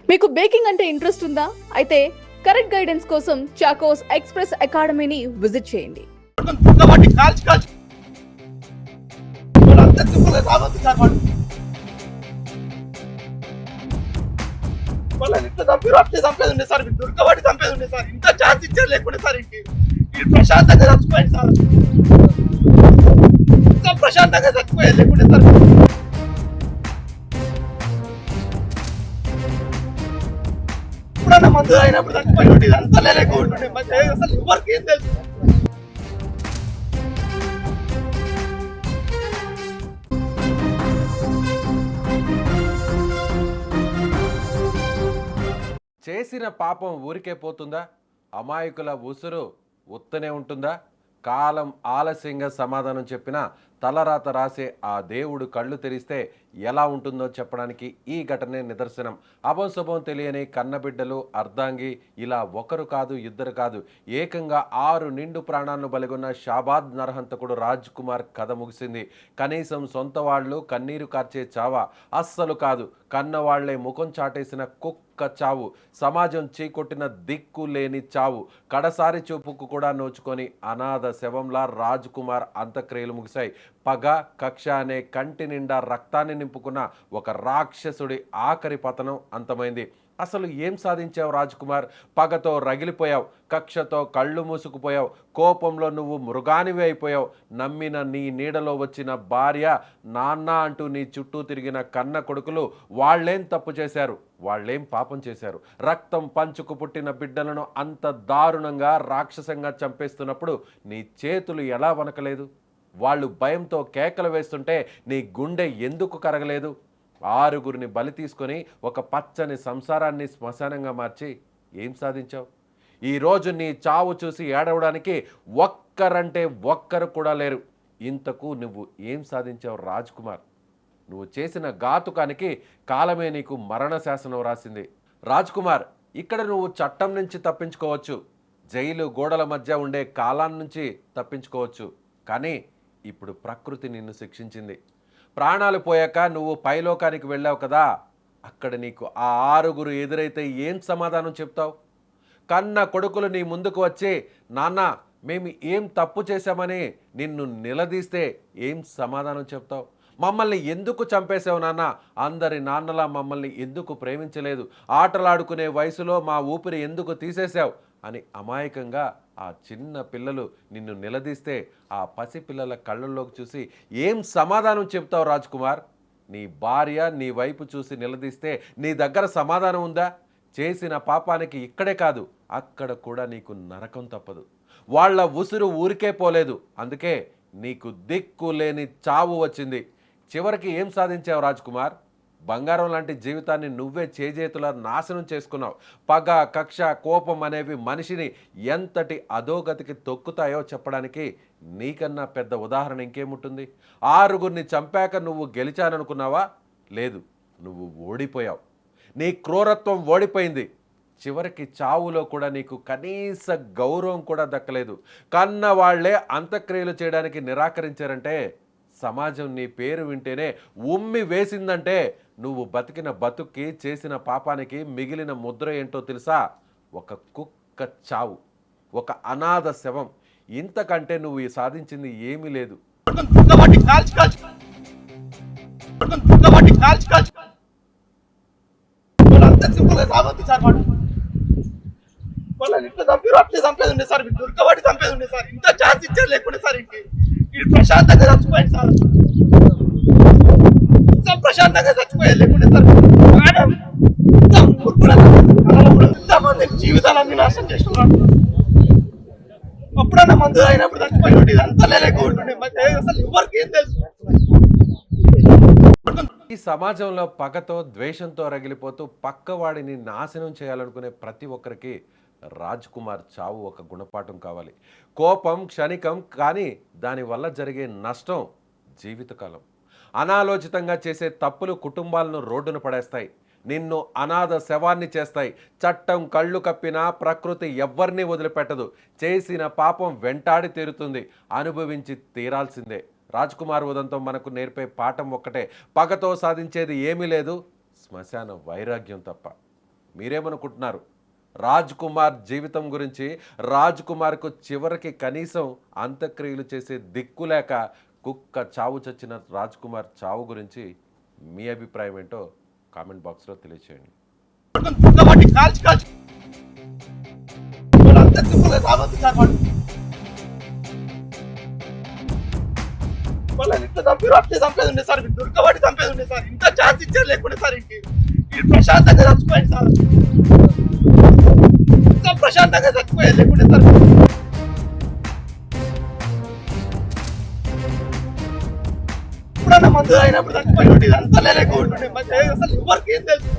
మీకు బేకింగ్ అంటే ఇంట్రెస్ట్ ఉందా? అయితే కరెక్ట్ గైడెన్స్ కోసం చాకోస్ ఎక్స్‌ప్రెస్ అకాడమీని విజిట్ చేయండి. కాబట్టి కాల్చి కాల్చి అంత సింపుల్గా రావద్దు సార్ వాళ్ళని ఇట్లా చంపారు అట్లే చంపేది ఉండే సార్ మీరు దొరకబట్టి చంపేది ఉండే సార్ ఇంకా ఛాన్స్ ఇచ్చారు లేకుండే సార్ ఇంటి ప్రశాంతంగా చచ్చిపోయింది సార్ ఇంకా ప్రశాంతంగా చచ్చిపోయేది లేకుండే సార్ ఇప్పుడన్నా మందు అయినప్పుడు చచ్చిపోయి ఇదంతా లేకుంటుండే అసలు ఎవరికి ఏం తెలుసు చేసిన పాపం ఊరికే పోతుందా? అమాయకుల ఉసురు ఉత్తనే ఉంటుందా? కాలం ఆలస్యంగా సమాధానం చెప్పినా తలరాత రాసే ఆ దేవుడు కళ్ళు తెరిస్తే ఎలా ఉంటుందో చెప్పడానికి ఈ ఘటనే నిదర్శనం. అభంశుభం తెలియని కన్నబిడ్డలు, అర్ధాంగి, ఇలా ఒకరు కాదు ఇద్దరు కాదు, ఏకంగా 6 నిండు ప్రాణాలను బలిగొన్న షాబాద్ నరహంతకుడు రాజ్ కుమార్ కథ ముగిసింది. కనీసం సొంత వాళ్ళు కన్నీరు కార్చే చావా? అస్సలు కాదు. కన్నవాళ్లే ముఖం చాటేసిన కుక్క చావు, సమాజం చీకొట్టిన దిక్కు లేని చావు. కడసారి చూపుకు కూడా నోచుకొని అనాథ శవంలా రాజ్ కుమార్ అంత్యక్రియలు ముగిశాయి. పగ, కక్ష అనే కంటి నిండా రక్తాన్ని నింపుకున్న ఒక రాక్షసుడి ఆఖరి పతనం అంతమైంది. అసలు ఏం సాధించావు రాజ్ కుమార్? పగతో రగిలిపోయావు, కక్షతో కళ్ళు మూసుకుపోయావు, కోపంలో నువ్వు మృగానివి అయిపోయావు. నమ్మిన నీ నీడలో వచ్చిన భార్య, నాన్న అంటూ నీ చుట్టూ తిరిగిన కన్న కొడుకులు వాళ్ళేం తప్పు చేశారు? వాళ్ళేం పాపం చేశారు? రక్తం పంచుకు పుట్టిన బిడ్డలను అంత దారుణంగా రాక్షసంగా చంపేస్తున్నప్పుడు నీ చేతులు ఎలా వనకలేదు? వాళ్ళు భయంతో కేకలు వేస్తుంటే నీ గుండె ఎందుకు కరగలేదు? 6గురిని బలి తీసుకొని ఒక పచ్చని సంసారాన్ని శ్మశానంగా మార్చి ఏం సాధించావు? ఈరోజు నీ చావు చూసి ఏడవడానికి ఒక్కరంటే ఒక్కరు కూడా లేరు. ఇంతకు నువ్వు ఏం సాధించావు రాజ్ కుమార్? నువ్వు చేసిన ఘాతుకానికి కాలమే నీకు మరణ శాసనం రాసింది. రాజ్ కుమార్, ఇక్కడ నువ్వు చట్టం నుంచి తప్పించుకోవచ్చు, జైలు గోడల మధ్య ఉండే కాలాన్ని నుంచి తప్పించుకోవచ్చు, కానీ ఇప్పుడు ప్రకృతి నిన్ను శిక్షించింది. ప్రాణాలు పోయాక నువ్వు పైలోకానికి వెళ్ళావు కదా, అక్కడ నీకు ఆ 6గురు ఎదురైతే ఏం సమాధానం చెప్తావు? కన్న కొడుకులు నీ ముందుకు వచ్చి, నాన్న మేము ఏం తప్పు చేశామని నిన్ను నిలదీస్తే ఏం సమాధానం చెప్తావు? మమ్మల్ని ఎందుకు చంపేశావు నాన్న? అందరి నాన్నలా మమ్మల్ని ఎందుకు ప్రేమించలేదు? ఆటలాడుకునే వయసులో మా ఊపిరి ఎందుకు తీసేశావు అని అమాయకంగా ఆ చిన్న పిల్లలు నిన్ను నిలదీస్తే ఆ పసిపిల్లల కళ్ళల్లోకి చూసి ఏం సమాధానం చెప్తావు రాజ్ కుమార్? నీ భార్య నీ వైపు చూసి నిలదీస్తే నీ దగ్గర సమాధానం ఉందా? చేసిన పాపానికి ఇక్కడే కాదు, అక్కడ కూడా నీకు నరకం తప్పదు. వాళ్ళ ఉసురు ఊరికే పోలేదు, అందుకే నీకు దిక్కు లేని చావు వచ్చింది. చివరికి ఏం సాధించావు రాజ్ కుమార్? బంగారం లాంటి జీవితాన్ని నువ్వే చేజేతులా నాశనం చేసుకున్నావు. పగ, కక్ష, కోపం అనేవి మనిషిని ఎంతటి అధోగతికి తొక్కుతాయో చెప్పడానికి నీకన్నా పెద్ద ఉదాహరణ ఇంకేముంటుంది? 6గురిని చంపాక నువ్వు గెలిచాననుకున్నావా? లేదు, నువ్వు ఓడిపోయావు. నీ క్రూరత్వం ఓడిపోయింది. చివరికి చావులో కూడా నీకు కనీస గౌరవం కూడా దక్కలేదు. కన్న వాళ్లే అంత్యక్రియలు చేయడానికి నిరాకరించారంటే, సమాజం నీ పేరు వింటేనే ఉమ్మి వేసిందంటే, నువ్వు బతికిన బతుక్కి, చేసిన పాపానికి మిగిలిన ముద్ర ఏంటో తెలుసా? ఒక కుక్క చావు, ఒక అనాథ శవం. ఇంతకంటే నువ్వు సాధించింది ఏమీ లేదు. వాళ్ళని ఇట్లా చంపారు అట్లే చంపేది ఉండే సార్ మీరు దొరకబట్టి చంపేది ఉండే సార్ ఇంకా ఛాన్స్ ఇచ్చారు లేకుండే సార్ ఇంటి ప్రశాంతంగా చచ్చిపోయింది సార్ ప్రశాంతంగా చచ్చిపోయేది లేకుండే సార్ ఇంతమంది జీవితాలన్నీ నాశనం చేస్తున్నారు. అప్పుడన్నా మందు అయినప్పుడు చచ్చిపోయి ఇదంతా లేకుంటుండే అసలు ఎవరికి ఏం తెలుసు? ఈ సమాజంలో పగతో, ద్వేషంతో రగిలిపోతూ పక్కవాడిని నాశనం చేయాలనుకునే ప్రతి ఒక్కరికి రాజ్ కుమార్ చావు ఒక గుణపాఠం కావాలి. కోపం క్షణికం, కానీ దానివల్ల జరిగే నష్టం జీవితకాలం. అనాలోచితంగా చేసే తప్పులు కుటుంబాలను రోడ్డున పడేస్తాయి, నిన్ను అనాథ శవాన్ని చేస్తాయి. చట్టం కళ్ళు కప్పినా ప్రకృతి ఎవ్వరినీ వదిలిపెట్టదు. చేసిన పాపం వెంటాడి తీరుతుంది, అనుభవించి తీరాల్సిందే. రాజ్ కుమార్ ఉదంతం మనకు నేర్పే పాఠం ఒక్కటే: పగతో సాధించేది ఏమీ లేదు, శ్మశాన వైరాగ్యం తప్ప. మీరేమనుకుంటున్నారు? రాజ్ కుమార్ జీవితం గురించి, రాజ్ కుమార్కు చివరికి కనీసం అంత్యక్రియలు చేసే దిక్కు లేక కుక్క చావు చచ్చిన రాజ్ కుమార్ చావు గురించి మీ అభిప్రాయం ఏంటో కామెంట్ బాక్స్లో తెలియచేయండి. దుర్గబట్టి కాల్చి వాడు అంత సింపుల్గా రావద్దు సార్. వాళ్ళని ఇట్లా చంపారు, అట్లే చంపేది ఉండే సార్. దుర్గబట్టి చంపేది ఉండే సార్. ఇంత ఛాన్స్ ఇచ్చారు లేకుండా సార్ ఇంటి ప్రశాంతంగా చచ్చిపోయింది సార్. ఇంత ప్రశాంతంగా చచ్చిపోయేది లేకుండే సార్. ఇప్పుడన్నా మందు అయినప్పుడు చచ్చిపోయి ఉంటే ఇదంతా లేకుండా ఉంటుండే. అసలు ఎవరికి ఏం తెలుసు?